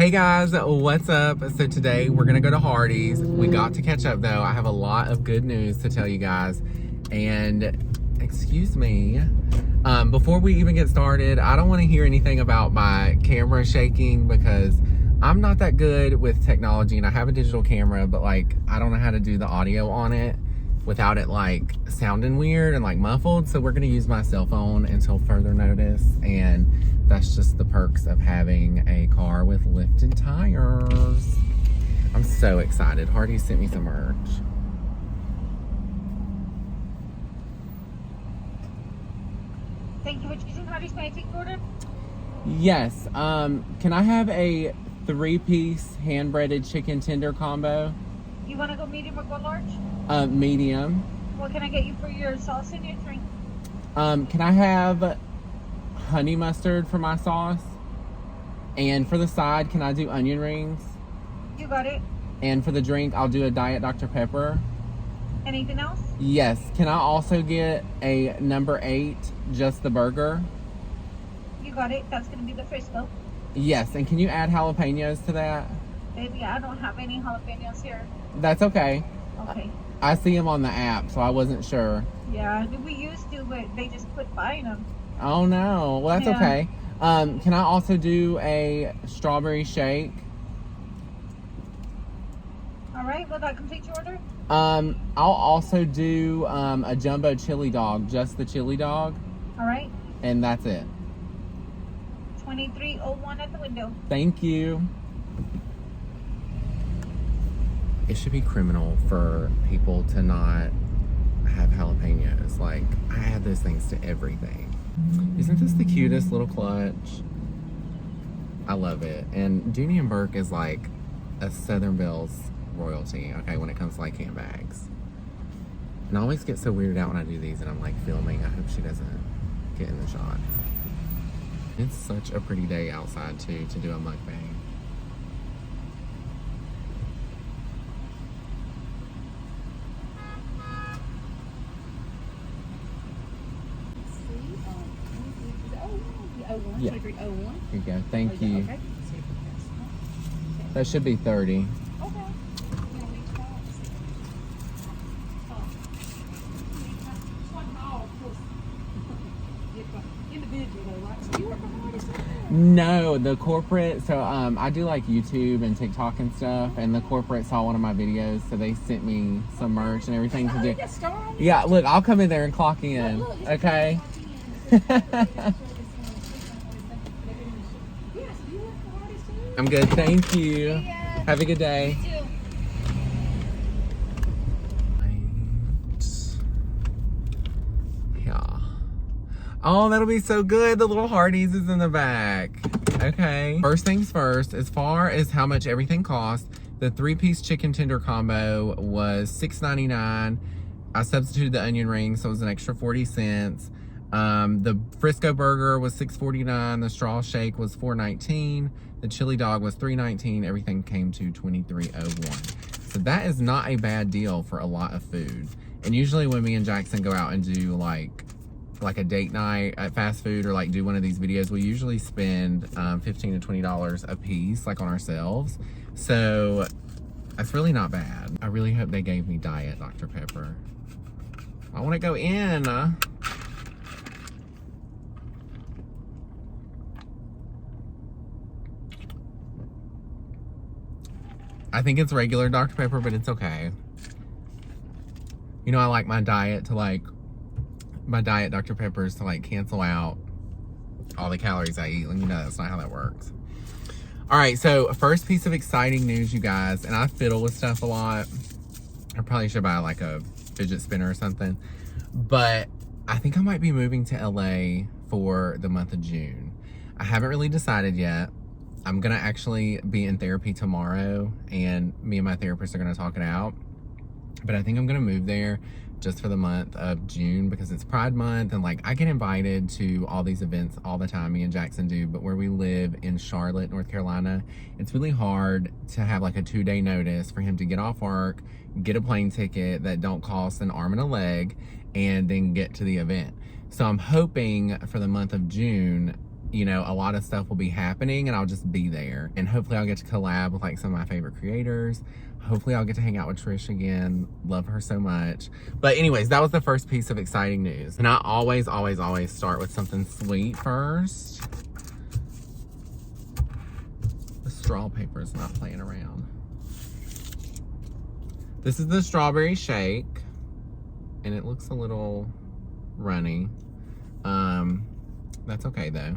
Hey guys, what's up? So today we're gonna go to Hardees. We got to catch up though. I have a lot of good news to tell you guys. And excuse me, before we even get started, I don't want to hear anything about my camera shaking because I'm not that good with technology, and I have a digital camera, but like I don't know how to do the audio on it without it like sounding weird and like muffled. So we're gonna use my cell phone until further notice, and that's just the perks of having a car with lifted tires. I'm so excited. Hardees sent me some merch. Thank you for choosing Hardees. May I take your order? Yes. Can I have a 3-piece hand-breaded chicken tender combo? You want to go medium or go large? Medium. What can I get you for your sauce and your drink? Can I have honey mustard for my sauce? And for the side, can I do onion rings? You got it. And for the drink, I'll do a Diet Dr. Pepper. Anything else? Yes. Can I also get a number 8, just the burger? You got it. That's going to be the Frisco. Yes. And can you add jalapenos to that? Baby, I don't have any jalapenos here. That's okay. Okay. I see them on the app, so I wasn't sure. Yeah, we used to, but they just quit buying them. Oh no. Well, that's Yeah. okay. Can I also do a strawberry shake? All right. Will that complete your order? I'll also do a jumbo chili dog, just the chili dog, All right. and that's it. 2301 at the window. Thank you. It should be criminal for people to not have jalapenos. Like, I add those things to everything. Isn't this the cutest little clutch? I love it. And Dooney and Burke is like a Southern Belle's royalty, okay, when it comes to like handbags. And I always get so weirded out when I do these and I'm like filming. I hope she doesn't get in the shot. It's such a pretty day outside too to do a mukbang. Yeah. Here you go. Thank you. Okay. That should be 30. No, the corporate, so I do like YouTube and TikTok and stuff, and the corporate saw one of my videos, so they sent me some merch and everything to do. Yeah, look, I'll come in there and clock in, okay? I'm good, thank you. Have a good day. Yeah. Oh, that'll be so good. The little Hardees is in the back. Okay. First things first, as far as how much everything costs, the 3-piece chicken tender combo was $6.99. I substituted the onion rings, so it was an extra 40 cents. The Frisco burger was $6.49. The straw shake was $4.19. The chili dog was $3.19. Everything came to $23.01. So that is not a bad deal for a lot of food. And usually when me and Jackson go out and do like a date night at fast food or like do one of these videos, we usually spend $15 to $20 a piece, like on ourselves. So that's really not bad. I really hope they gave me Diet Dr. Pepper. I want to go in. I think it's regular Dr. Pepper, but it's okay. You know, I like my Diet Dr. Peppers to like cancel out all the calories I eat. And you know, that's not how that works. All right, so first piece of exciting news, you guys, and I fiddle with stuff a lot. I probably should buy like a fidget spinner or something, but I think I might be moving to LA for the month of June. I haven't really decided yet. I'm gonna actually be in therapy tomorrow, and me and my therapist are gonna talk it out. But I think I'm gonna move there just for the month of June because it's Pride Month, and like I get invited to all these events all the time, me and Jackson do, but where we live in Charlotte, North Carolina, it's really hard to have like a 2-day notice for him to get off work, get a plane ticket that don't cost an arm and a leg, and then get to the event. So I'm hoping for the month of June you know, a lot of stuff will be happening and I'll just be there. And hopefully I'll get to collab with like some of my favorite creators. Hopefully I'll get to hang out with Trish again. Love her so much. But anyways, that was the first piece of exciting news. And I always start with something sweet first. The straw paper is not playing around. This is the strawberry shake. And it looks a little runny. That's okay though.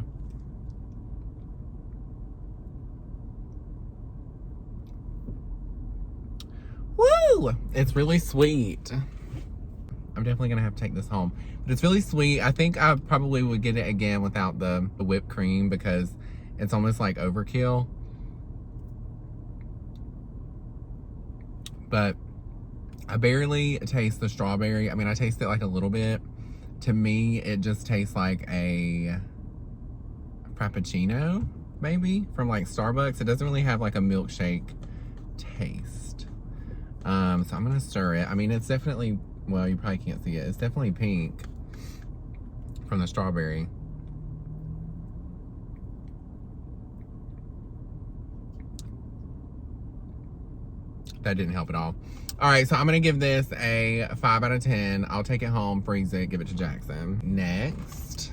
Woo! It's really sweet. I'm definitely gonna have to take this home. But it's really sweet. I think I probably would get it again without the whipped cream because it's almost like overkill. But I barely taste the strawberry. I mean, I taste it like a little bit. To me, it just tastes like a Frappuccino, maybe, from like Starbucks. It doesn't really have like a milkshake taste. So I'm gonna stir it. I mean, it's definitely, well, you probably can't see it. It's definitely pink from the strawberry. That didn't help at all. All right, so I'm gonna give this a 5 out of 10. I'll take it home, freeze it, give it to Jackson. Next.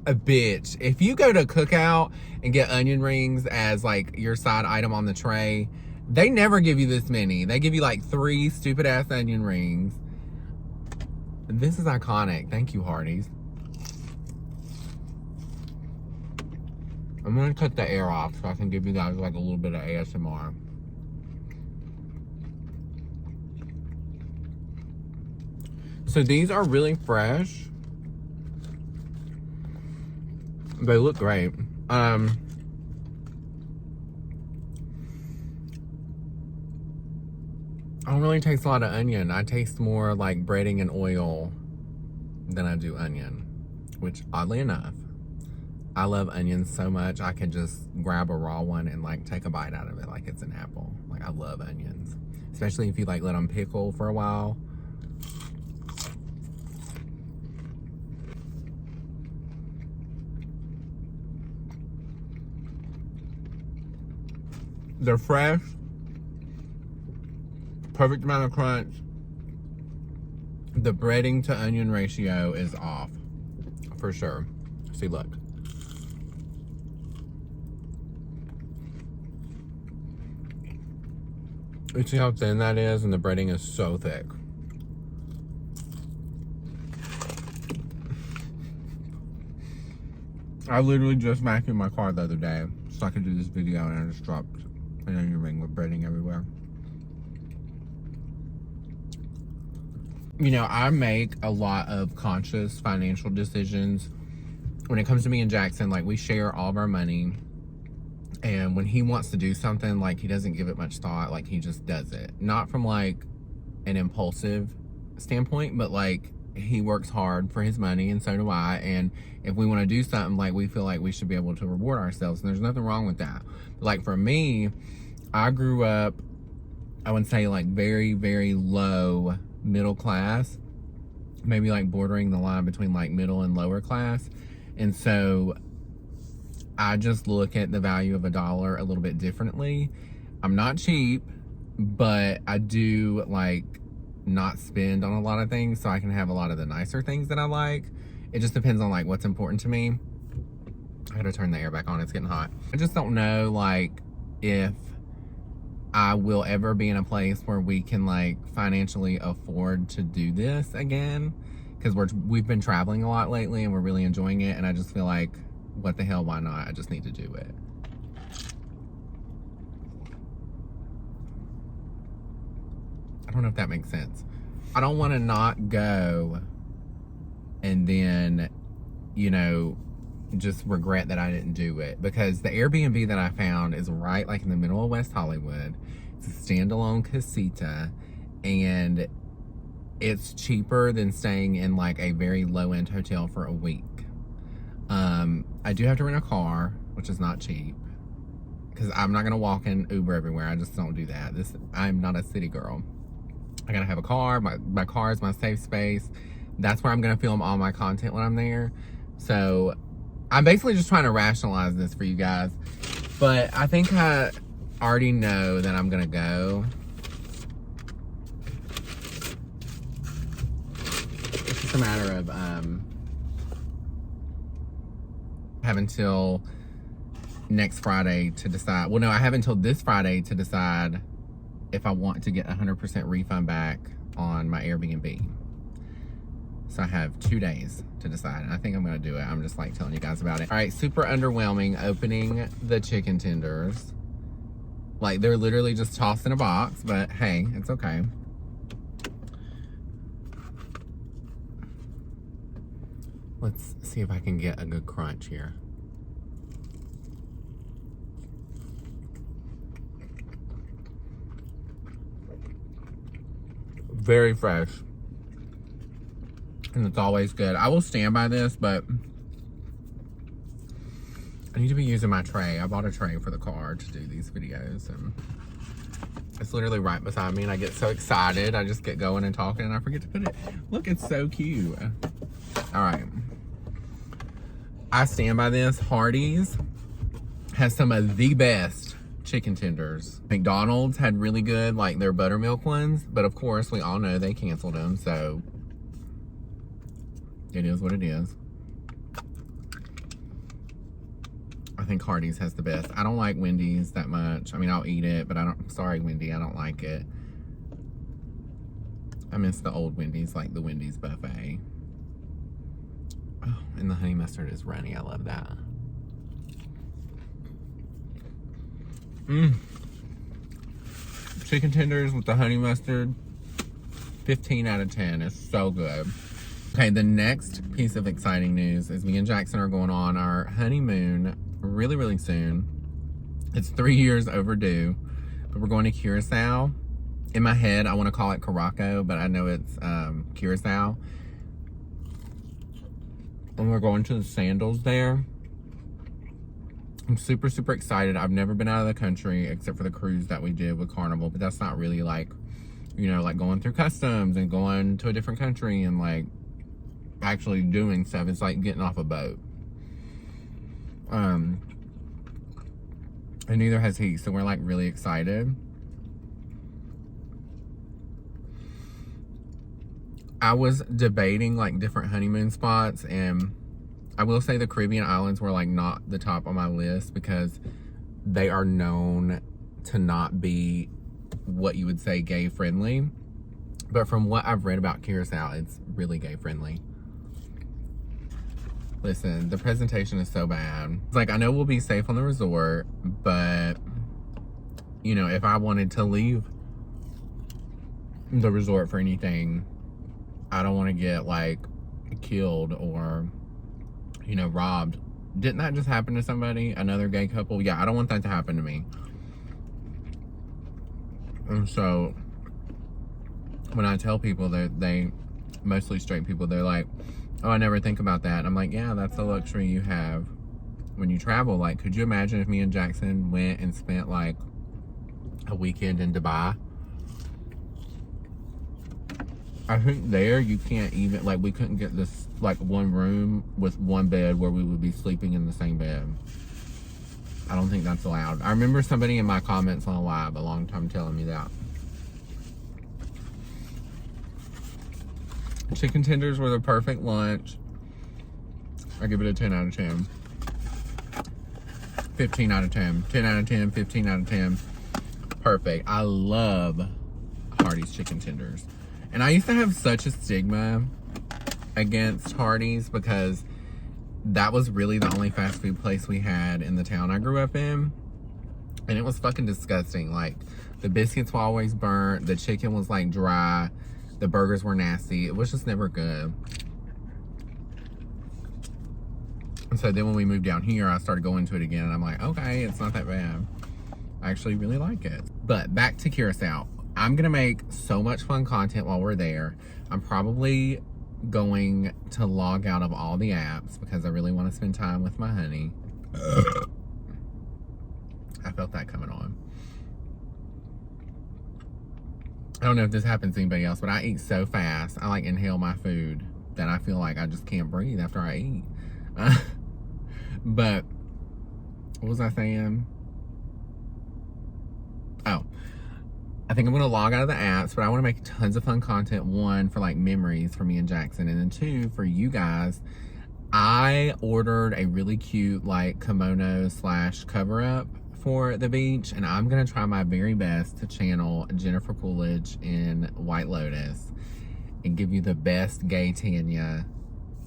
A bitch. If you go to Cookout and get onion rings as like your side item on the tray, they never give you this many. They give you like 3 stupid ass onion rings. This is iconic. Thank you, Hardees. I'm gonna cut the air off so I can give you guys like a little bit of ASMR. So these are really fresh. They look great. I don't really taste a lot of onion. I taste more like breading and oil than I do onion, which oddly enough, I love onions so much I could just grab a raw one and like take a bite out of it like it's an apple. Like I love onions, especially if you like let them pickle for a while. They're fresh, perfect amount of crunch. The breading to onion ratio is off, for sure. See, look. You see how thin that is, and the breading is so thick. I literally just vacuumed my car the other day so I could do this video, and I just dropped an onion ring with breading everywhere. You know, I make a lot of conscious financial decisions. When it comes to me and Jackson, like we share all of our money. And when he wants to do something, like he doesn't give it much thought, like he just does it. Not from like an impulsive standpoint, but like he works hard for his money and so do I. And if we want to do something, like we feel like we should be able to reward ourselves. And there's nothing wrong with that. But like for me, I grew up, I would say like very, very low middle class, maybe like bordering the line between like middle and lower class. And so I just look at the value of a dollar a little bit differently. I'm not cheap, but I do like not spend on a lot of things so I can have a lot of the nicer things that I like. It just depends on like what's important to me. I gotta turn the air back on, it's getting hot. I just don't know like if I will ever be in a place where we can like financially afford to do this again, because we've been traveling a lot lately and we're really enjoying it, and I just feel like, what the hell, why not? I just need to do it. I don't know if that makes sense. I don't want to not go and then, you know, just regret that I didn't do it, because the Airbnb that I found is right like in the middle of West Hollywood. It's a standalone casita, and it's cheaper than staying in like a very low-end hotel for a week. I do have to rent a car, which is not cheap, because I'm not gonna walk in Uber everywhere. I just don't do that. I'm not a city girl. I gotta have a car. My car is my safe space. That's where I'm gonna film all my content when I'm there. So I'm basically just trying to rationalize this for you guys. But I think I already know that I'm gonna go. It's just a matter of having till next Friday to decide. Well, no, I have until this Friday to decide if I want to get 100% refund back on my Airbnb. So I have 2 days to decide, and I think I'm gonna do it. I'm just like telling you guys about it. All right, super underwhelming opening the chicken tenders. Like, they're literally just tossed in a box, but hey, it's okay. Let's see if I can get a good crunch here. Very fresh. And it's always good. I will stand by this, but I need to be using my tray. I bought a tray for the car to do these videos, and it's literally right beside me, and I get so excited. I just get going and talking, and I forget to put it. Look, it's so cute. All right. I stand by this. Hardees has some of the best chicken tenders. McDonald's had really good, like their buttermilk ones, but of course we all know they canceled them, so it is what it is. I think Hardees has the best. I don't like Wendy's that much. I mean, I'll eat it, but I don't, sorry Wendy, I don't like it. I miss the old Wendy's, like the Wendy's buffet. Oh, and the honey mustard is runny. I love that. Chicken tenders with the honey mustard, 15 out of 10. It's so good. Okay, the next piece of exciting news is me and Jackson are going on our honeymoon really, really soon. It's 3 years overdue, but we're going to Curacao. In my head, I want to call it Caraco, but I know it's Curacao. And we're going to the Sandals there. I'm super, super excited. I've never been out of the country except for the cruise that we did with Carnival, but that's not really like, you know, like going through customs and going to a different country and like actually doing stuff. It's like getting off a boat. And neither has he, so we're like really excited. I was debating like different honeymoon spots, and I will say the Caribbean islands were like not the top on my list because they are known to not be what you would say gay friendly. But from what I've read about Curacao, it's really gay friendly. Listen, the presentation is so bad. It's like, I know we'll be safe on the resort, but you know, if I wanted to leave the resort for anything, I don't want to get like killed or, you know, robbed. Didn't that just happen to somebody? Another gay couple? Yeah, I don't want that to happen to me. And so when I tell people that they, mostly straight people, they're like, oh, I never think about that. I'm like, yeah, that's a luxury you have when you travel. Like, could you imagine if me and Jackson went and spent like a weekend in Dubai? I think there you can't even, like, we couldn't get this, like, one room with one bed where we would be sleeping in the same bed. I don't think that's allowed. I remember somebody in my comments on a live a long time telling me that. Chicken tenders were the perfect lunch. I give it a 10 out of 10. 15 out of 10. 10 out of 10, 15 out of 10. Perfect. I love Hardee's chicken tenders. And I used to have such a stigma against Hardee's because that was really the only fast food place we had in the town I grew up in. And it was fucking disgusting. Like, the biscuits were always burnt. The chicken was like dry. The burgers were nasty. It was just never good. And so then when we moved down here, I started going to it again. And I'm like, okay, it's not that bad. I actually really like it. But back to Curacao. I'm going to make so much fun content while we're there. I'm probably going to log out of all the apps because I really want to spend time with my honey. I felt that coming on. I don't know if this happens to anybody else, but I eat so fast. I like inhale my food that I feel like I just can't breathe after I eat. But what was I saying? Oh, I think I'm gonna log out of the apps, but I want to make tons of fun content. One, for like memories for me and Jackson, and then two, for you guys. I ordered a really cute like kimono / cover up for the beach, and I'm gonna try my very best to channel Jennifer Coolidge in White Lotus and give you the best gay Tanya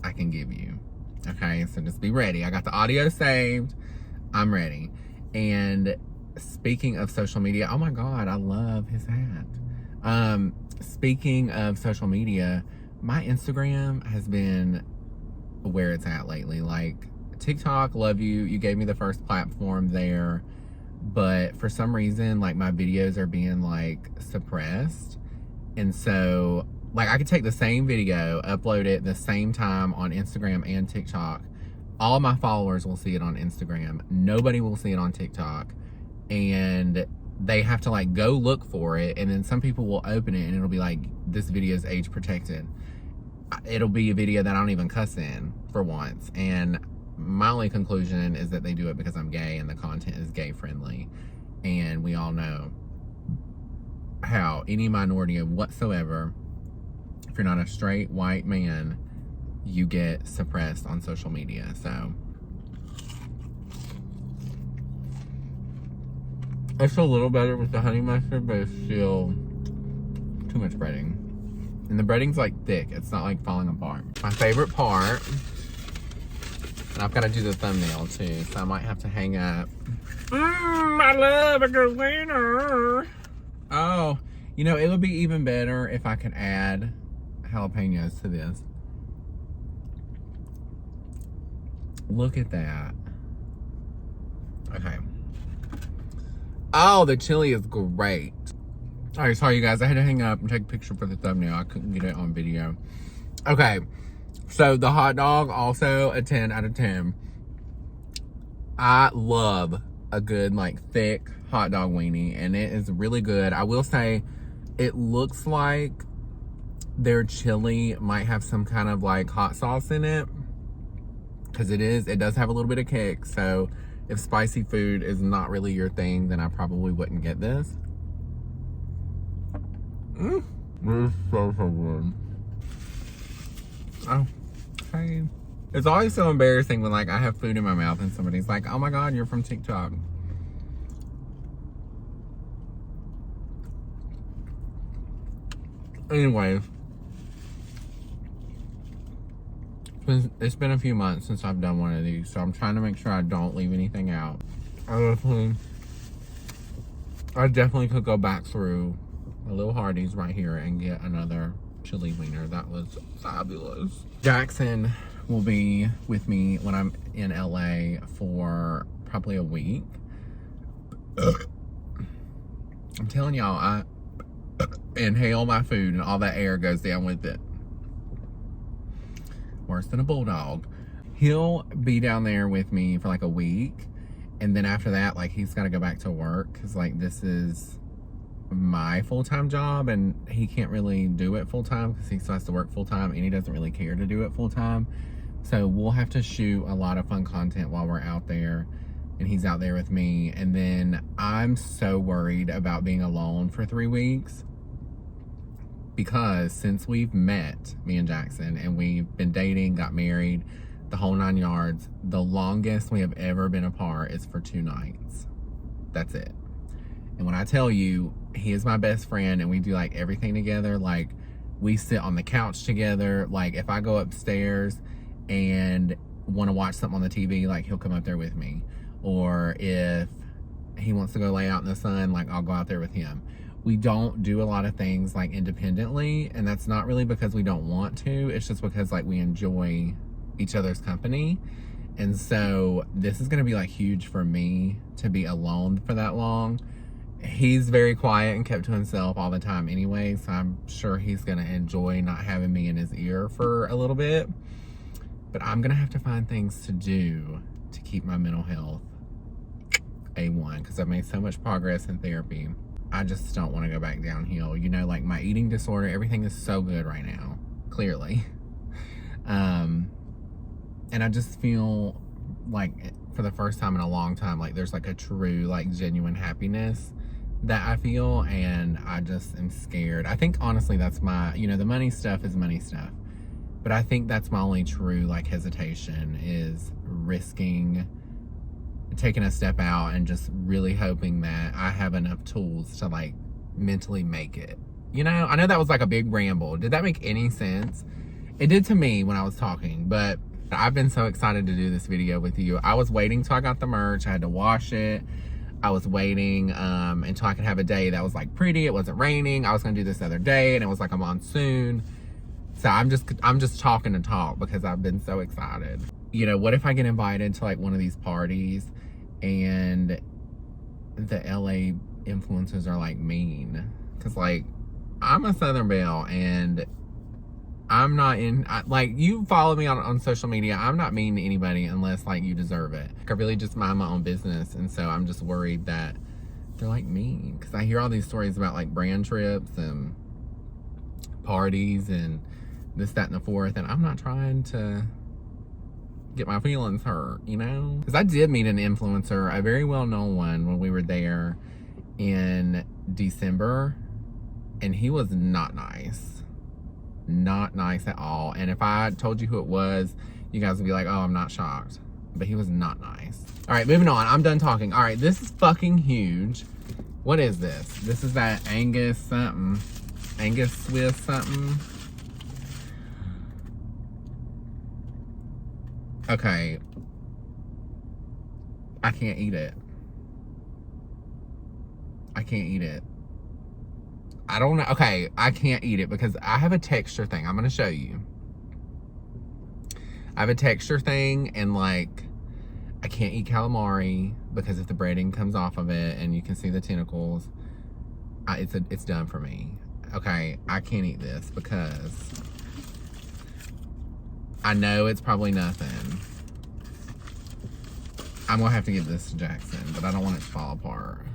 I can give you. Okay, so just be ready. I got the audio saved. I'm ready. And speaking of social media, oh my God, I love his hat. Speaking of social media, my Instagram has been where it's at lately. Like TikTok, love you. You gave me the first platform there. But for some reason, like my videos are being like suppressed. And so like I could take the same video, upload it the same time on Instagram and TikTok. All my followers will see it on Instagram. Nobody will see it on TikTok. And they have to like go look for it. And then some people will open it and it'll be like, this video is age protected. It'll be a video that I don't even cuss in for once. And my only conclusion is that they do it because I'm gay and the content is gay friendly. And we all know how any minority of whatsoever, if you're not a straight white man, you get suppressed on social media. So it's a little better with the honey mustard, but it's still too much breading. And the breading's like thick. It's not like falling apart. My favorite part, and I've got to do the thumbnail too, so I might have to hang up. I love a good winner. Oh, you know, it would be even better if I could add jalapenos to this. Look at that. Okay. Oh, the chili is great. All right, sorry you guys, I had to hang up and take a picture for the thumbnail. I couldn't get it on video. Okay, so the hot dog, also a 10 out of 10. I love a good, like, thick hot dog weenie, and it is really good. I will say, it looks like their chili might have some kind of, like, hot sauce in it, because it does have a little bit of kick, so if spicy food is not really your thing, then I probably wouldn't get this. This is so good. Oh, hey. It's always so embarrassing when like I have food in my mouth and somebody's like, oh my God, you're from TikTok. Anyways, it's been a few months since I've done one of these, so I'm trying to make sure I don't leave anything out. I definitely could go back through a little Hardees right here and get another chili wiener. That was fabulous. Jackson will be with me when I'm in LA for probably a week. I'm telling y'all, I inhale my food and all that air goes down with it. Worse than a bulldog. He'll be down there with me for like a week, and then after that, like, he's got to go back to work because like this is my full-time job and he can't really do it full-time because he still has to work full-time and he doesn't really care to do it full-time. So we'll have to shoot a lot of fun content while we're out there and he's out there with me. And then I'm so worried about being alone for 3 weeks because since we've met, me and Jackson, and we've been dating, got married, the whole 9 yards, the longest we have ever been apart is for 2 nights. That's it. And when I tell you, he is my best friend and we do like everything together. Like, we sit on the couch together. Like, if I go upstairs and want to watch something on the TV, like, he'll come up there with me. Or if he wants to go lay out in the sun, like, I'll go out there with him. We don't do a lot of things like independently, and that's not really because we don't want to. It's just because like we enjoy each other's company. And so this is going to be like huge for me to be alone for that long. He's very quiet and kept to himself all the time anyway, so I'm sure he's going to enjoy not having me in his ear for a little bit. But I'm going to have to find things to do to keep my mental health A1, because I've made so much progress in therapy. I just don't want to go back downhill. You know, like my eating disorder, everything is so good right now, clearly. And I just feel like, for the first time in a long time, like, there's, like, a true, like, genuine happiness that I feel, and I just am scared. I think, honestly, that's my, you know, the money stuff is money stuff, but I think that's my only true, like, hesitation is risking taking a step out and just really hoping that I have enough tools to, like, mentally make it. You know, I know that was, like, a big ramble. Did that make any sense? It did to me when I was talking, but I've been so excited to do this video with you. I was waiting till I got the merch. I had to wash it. I was waiting until I could have a day that was, like, pretty. It wasn't raining. I was gonna do this the other day, and it was like a monsoon. So I'm just talking to talk because I've been so excited. You know, what if I get invited to, like, one of these parties and the LA influencers are, like, mean? Because, like, I'm a Southern Belle, and I'm not like, you follow me on social media. I'm not mean to anybody unless, like, you deserve it. I really just mind my own business, and so I'm just worried that they're, like, mean. Because I hear all these stories about, like, brand trips and parties and this, that, and the fourth, and I'm not trying to get my feelings hurt, you know? Because I did meet an influencer, a very well-known one, when we were there in December, and he was not nice. Not nice at all. And if I told you who it was, you guys would be like, oh, I'm not shocked. But he was not nice. All right, moving on. I'm done talking. All right, this is fucking huge. What is this? This is that Angus something. Angus Swiss something. Okay. I can't eat it. I can't eat it. I don't know. Okay, I can't eat it because I have a texture thing. I'm going to show you. I have a texture thing, and, like, I can't eat calamari because if the breading comes off of it and you can see the tentacles, it's done for me. Okay, I can't eat this because I know it's probably nothing. I'm going to have to give this to Jackson, but I don't want it to fall apart.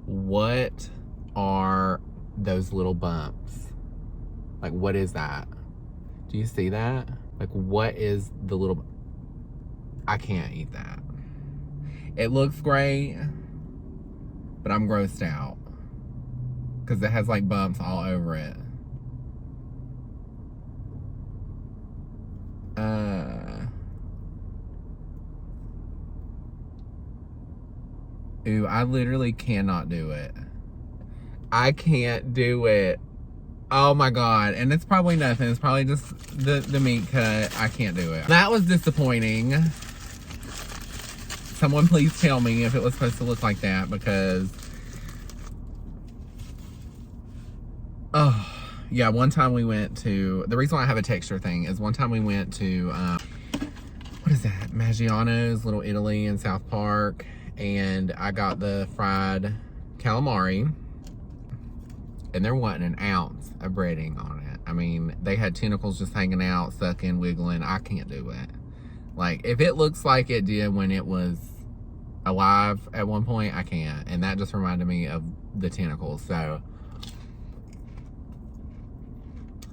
What are those little bumps? Like, what is that? Do you see that? Like, what is the little... I can't eat that. It looks great, but I'm grossed out because it has, like, bumps all over it. Ooh, I literally cannot do it. I can't do it. Oh my God. And it's probably nothing. It's probably just the meat cut. I can't do it. That was disappointing. Someone please tell me if it was supposed to look like that, because... Oh, yeah, one time we went to... The reason why I have a texture thing is one time we went to... what is that? Maggiano's Little Italy in South Park. And I got the fried calamari. And there wasn't an ounce of breading on it. I mean, they had tentacles just hanging out, sucking, wiggling. I can't do it. Like, if it looks like it did when it was alive at one point, I can't. And that just reminded me of the tentacles. So,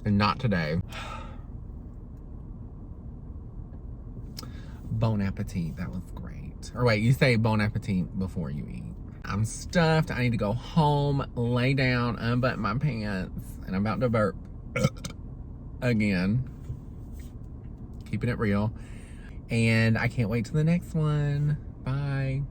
not today. Bon appetit. That was great. Or wait, you say bon appetit before you eat. I'm stuffed. I need to go home, lay down, unbutton my pants, and I'm about to burp again. Keeping it real. And I can't wait till the next one. Bye.